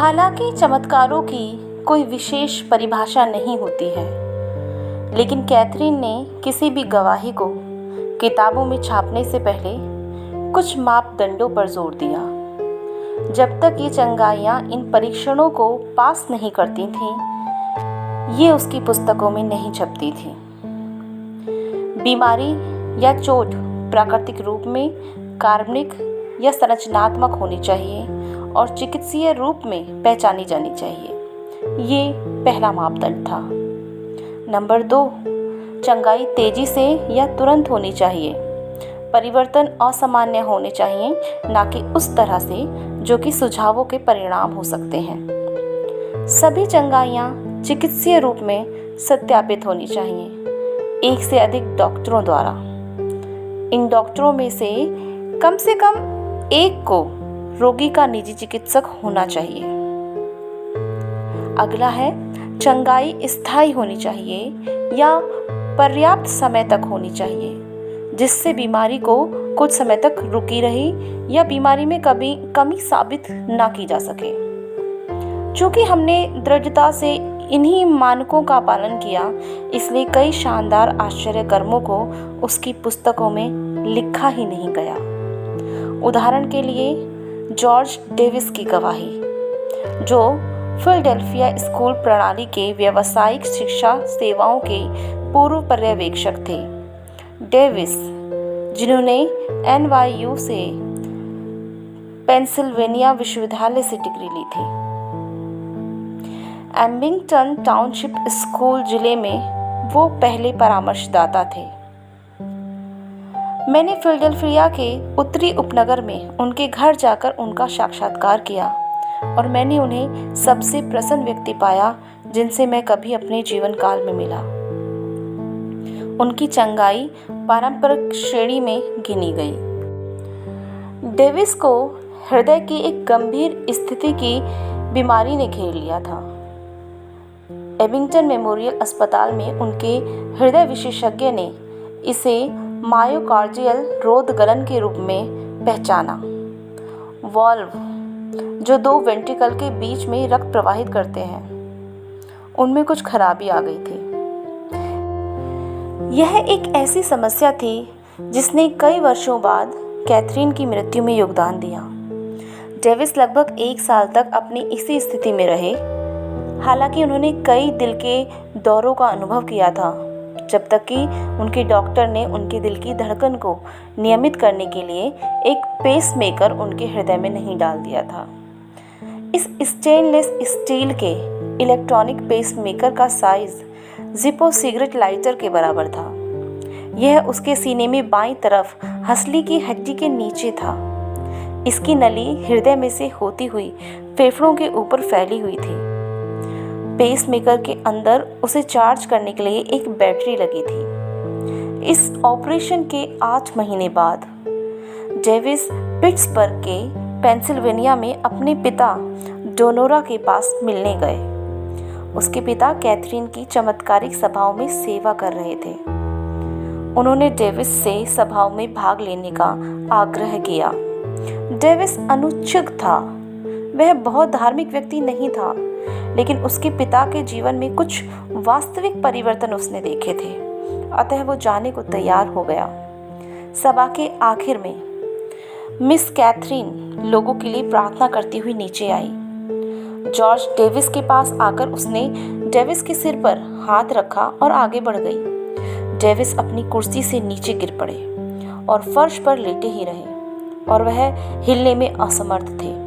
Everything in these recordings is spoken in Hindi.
हालांकि चमत्कारों की कोई विशेष परिभाषा नहीं होती है, लेकिन कैथरीन ने किसी भी गवाही को किताबों में छापने से पहले कुछ मापदंडों पर जोर दिया। जब तक ये चंगाइयाँ इन परीक्षणों को पास नहीं करती थीं, ये उसकी पुस्तकों में नहीं छपती थीं। बीमारी या चोट प्राकृतिक रूप में, काल्पनिक या संरचनात्मक होनी चाहिए और चिकित्सीय रूप में पहचानी जानी चाहिए। ये पहला मापदंड था। नंबर 2, चंगाई तेजी से या तुरंत होनी चाहिए। परिवर्तन असामान्य होने चाहिए, ना कि उस तरह से जो कि सुझावों के परिणाम हो सकते हैं। सभी चंगाइयाँ चिकित्सीय रूप में सत्यापित होनी चाहिए, एक से अधिक डॉक्टरों द्वारा। इन डॉक्टरों में से कम एक को रोगी का निजी चिकित्सक होना चाहिए। अगला है, चंगाई स्थायी होनी चाहिए या पर्याप्त समय तक होनी चाहिए, जिससे बीमारी को कुछ समय तक रुकी रही या बीमारी में कभी कमी साबित ना की जा सके। चूँकि हमने दृढ़ता से इन्हीं मानकों का पालन किया, इसलिए कई शानदार आश्चर्य कर्मों को उसकी पुस्तकों में लिखा ही नहीं गया। उदाहरण के लिए जॉर्ज डेविस की गवाही, जो फिलाडेल्फिया स्कूल प्रणाली के व्यावसायिक शिक्षा सेवाओं के पूर्व पर्यवेक्षक थे। डेविस, जिन्होंने NYU से पेंसिल्वेनिया विश्वविद्यालय से डिग्री ली थी, एम्बिंगटन टाउनशिप स्कूल जिले में वो पहले परामर्शदाता थे। मैंने फिलाडेल्फिया के उत्तरी उपनगर में उनके घर जाकर उनका साक्षात्कार किया और मैंने उन्हें सबसे प्रसन्न व्यक्ति पाया जिनसे मैं कभी अपने जीवन काल में मिला। उनकी चंगाई पारंपरिक श्रेणी में गिनी गई। डेविस को हृदय की एक गंभीर स्थिति की बीमारी ने घेर लिया था। एबिंगटन मेमोरियल अस्पताल में उनके हृदय विशेषज्ञ ने इसे मायोकार्डियल रोधगलन के रूप में पहचाना। वाल्व, जो 2 वेंट्रिकल के बीच में रक्त प्रवाहित करते हैं, उनमें कुछ खराबी आ गई थी। यह एक ऐसी समस्या थी जिसने कई वर्षों बाद कैथरीन की मृत्यु में योगदान दिया। डेविस लगभग 1 साल तक अपनी इसी स्थिति में रहे। हालांकि उन्होंने कई दिल के दौरों का अनुभव किया था, जब तक कि उनके डॉक्टर ने उनके दिल की धड़कन को नियमित करने के लिए एक पेसमेकर उनके हृदय में नहीं डाल दिया था। इस स्टेनलेस स्टील के इलेक्ट्रॉनिक पेसमेकर का साइज जिप्पो सिगरेट लाइटर के बराबर था। यह उसके सीने में बाईं तरफ हंसली की हड्डी के नीचे था। इसकी नली हृदय में से होती हुई फेफड़ों के ऊपर फैली हुई थी। पेसमेकर के अंदर उसे चार्ज करने के लिए एक बैटरी लगी थी। इस ऑपरेशन के 8 महीने बाद डेविस पिट्सबर्ग के पेंसिल्वेनिया में अपने पिता डोनोरा के पास मिलने गए। उसके पिता कैथरीन की चमत्कारिक सभाओं में सेवा कर रहे थे। उन्होंने डेविस से सभाओं में भाग लेने का आग्रह किया। डेविस अनुत्सुक था। वह बहुत धार्मिक व्यक्ति नहीं था, लेकिन उसके पिता के जीवन में कुछ वास्तविक परिवर्तन उसने देखे थे, अतः वो जाने को तैयार हो गया। सभा के आखिर में मिस कैथरीन लोगों के लिए प्रार्थना करती हुई नीचे आई। जॉर्ज डेविस के पास आकर उसने डेविस के सिर पर हाथ रखा और आगे बढ़ गई। डेविस अपनी कुर्सी से नीचे गिर पड़े और फर्श पर लेटे ही रहे और वह हिलने में असमर्थ थे।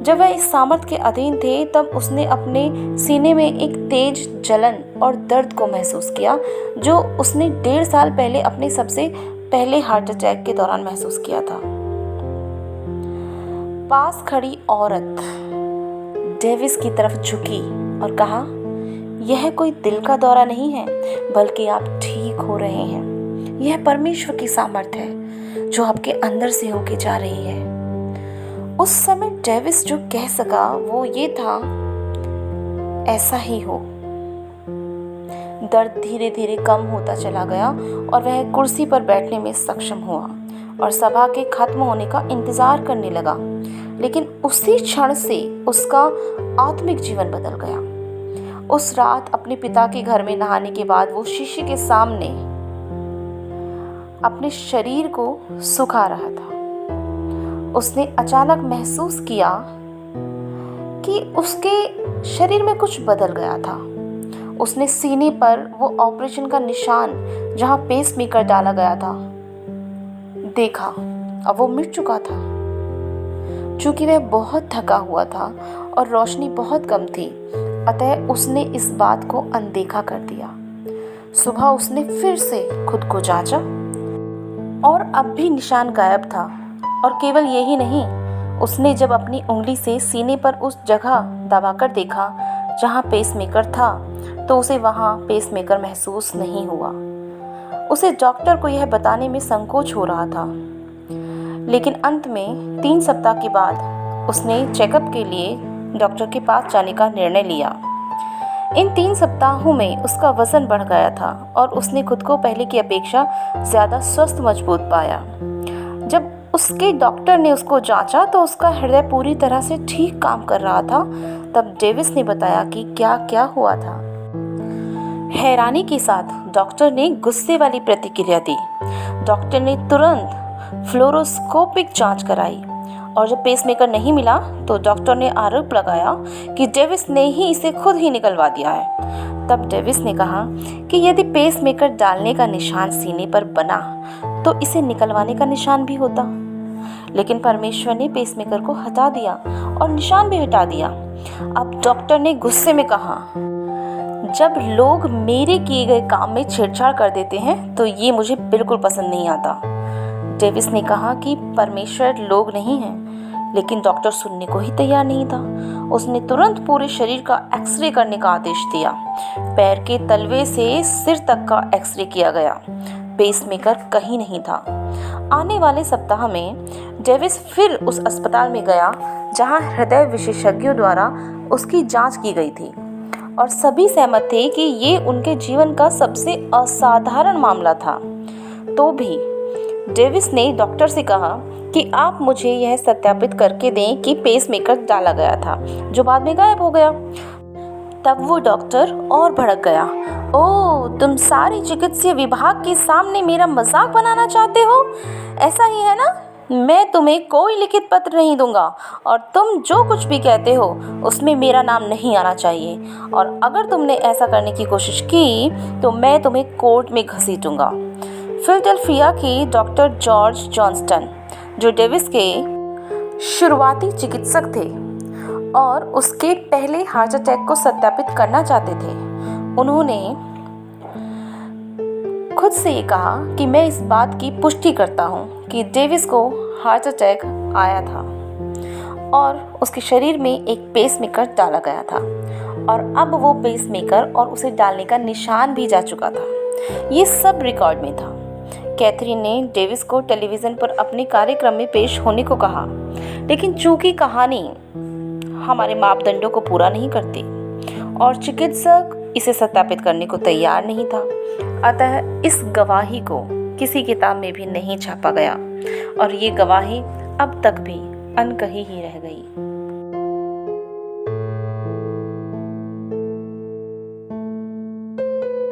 जब वह इस सामर्थ्य के अधीन थे, तब उसने अपने सीने में एक तेज जलन और दर्द को महसूस किया, जो उसने 1.5 साल पहले अपने सबसे पहले हार्ट अटैक के दौरान महसूस किया था। पास खड़ी औरत डेविस की तरफ झुकी और कहा, यह कोई दिल का दौरा नहीं है, बल्कि आप ठीक हो रहे हैं। यह परमेश्वर की सामर्थ्य है जो आपके अंदर से होके जा रही है। उस समय डेविस जो कह सका वो ये था, ऐसा ही हो। दर्द धीरे धीरे कम होता चला गया और वह कुर्सी पर बैठने में सक्षम हुआ और सभा के खत्म होने का इंतजार करने लगा। लेकिन उसी क्षण से उसका आत्मिक जीवन बदल गया। उस रात अपने पिता के घर में नहाने के बाद वो शीशे के सामने अपने शरीर को सुखा रहा था। उसने अचानक महसूस किया कि उसके शरीर में कुछ बदल गया था। उसने सीने पर वो ऑपरेशन का निशान जहां पेसमेकर डाला गया था देखा। अब वो मिट चुका था। चूंकि वह बहुत थका हुआ था और रोशनी बहुत कम थी, अतः उसने इस बात को अनदेखा कर दिया। सुबह उसने फिर से खुद को जांचा और अब भी निशान गायब था। और केवल यही नहीं, उसने जब अपनी उंगली से सीने पर उस जगह दबाकर देखा जहां पेसमेकर था, तो उसे वहां पेसमेकर महसूस नहीं हुआ। उसे डॉक्टर को यह बताने में संकोच हो रहा था, लेकिन अंत में 3 सप्ताह के बाद उसने चेकअप के लिए डॉक्टर के पास जाने का निर्णय लिया। इन 3 सप्ताहों में उसका वजन बढ़ गया था और उसने खुद को पहले की अपेक्षा ज़्यादा स्वस्थ मजबूत पाया। जब उसके डॉक्टर ने उसको जांचा तो उसका हृदय पूरी तरह से ठीक काम कर रहा था। तब डेविस ने बताया कि क्या क्या हुआ था। हैरानी के साथ डॉक्टर ने गुस्से वाली प्रतिक्रिया दी। डॉक्टर ने तुरंत फ्लोरोस्कोपिक जांच कराई और जब पेसमेकर नहीं मिला तो डॉक्टर ने आरोप लगाया कि डेविस ने ही इसे खुद ही निकलवा दिया है। तब डेविस ने कहा कि यदि पेसमेकर डालने का निशान सीने पर बना तो इसे निकलवाने का निशान भी होता, लेकिन परमेश्वर ने पेसमेकर को हटा दिया और निशान भी हटा दिया। अब डॉक्टर ने गुस्से में कहा, जब लोग मेरे किए गए काम में छेड़छाड़ कर देते हैं तो ये मुझे बिल्कुल पसंद नहीं आता। डेविस ने कहा कि परमेश्वर लोग नहीं हैं, लेकिन डॉक्टर सुनने को ही तैयार नहीं था। उसने तुरंत पूरे शरीर का एक्सरे करने का आदेश दिया। पैर के तलवे से सिर तक का एक्सरे किया गया। पेसमेकर कहीं नहीं था। आने वाले सप्ताह में डेविस फिर उस अस्पताल में गया जहां हृदय विशेषज्ञों द्वारा उसकी जांच की गई थी और सभी सहमत थे कि ये उनके जीवन का सबसे असाधारण मामला था। तो भी डेविस ने डॉक्टर से कहा कि आप मुझे यह सत्यापित करके दें कि पेसमेकर डाला गया था, जो बाद में गायब हो गया। तब वो डॉक्टर और भड़क गया। ओह, तुम सारे चिकित्सीय विभाग के सामने मेरा मजाक बनाना चाहते हो? ऐसा ही है ना? मैं तुम्हें कोई लिखित पत्र नहीं दूंगा और तुम जो कुछ भी कहते हो उसमें मेरा नाम नहीं आना चाहिए, और अगर तुमने ऐसा करने की कोशिश की तो मैं तुम्हें कोर्ट में घसीटूंगा। फिलाडेल्फिया के डॉक्टर जॉर्ज जॉनस्टन, जो डेविस के शुरुआती चिकित्सक थे और उसके पहले हार्ट अटैक को सत्यापित करना चाहते थे, उन्होंने खुद से ये कहा कि मैं इस बात की पुष्टि करता हूँ कि डेविस को हार्ट अटैक आया था और उसके शरीर में एक पेसमेकर डाला गया था, और अब वो पेसमेकर और उसे डालने का निशान भी जा चुका था। ये सब रिकॉर्ड में था। कैथरीन ने डेविस को टेलीविज़न पर अपने कार्यक्रम में पेश होने को कहा, लेकिन चूंकि कहानी हमारे मापदंडों को पूरा नहीं करती और चिकित्सक इसे सत्यापित करने को तैयार नहीं था, अतः इस गवाही को किसी किताब में भी नहीं छापा गया और ये गवाही अब तक भी अनकही ही रह गई।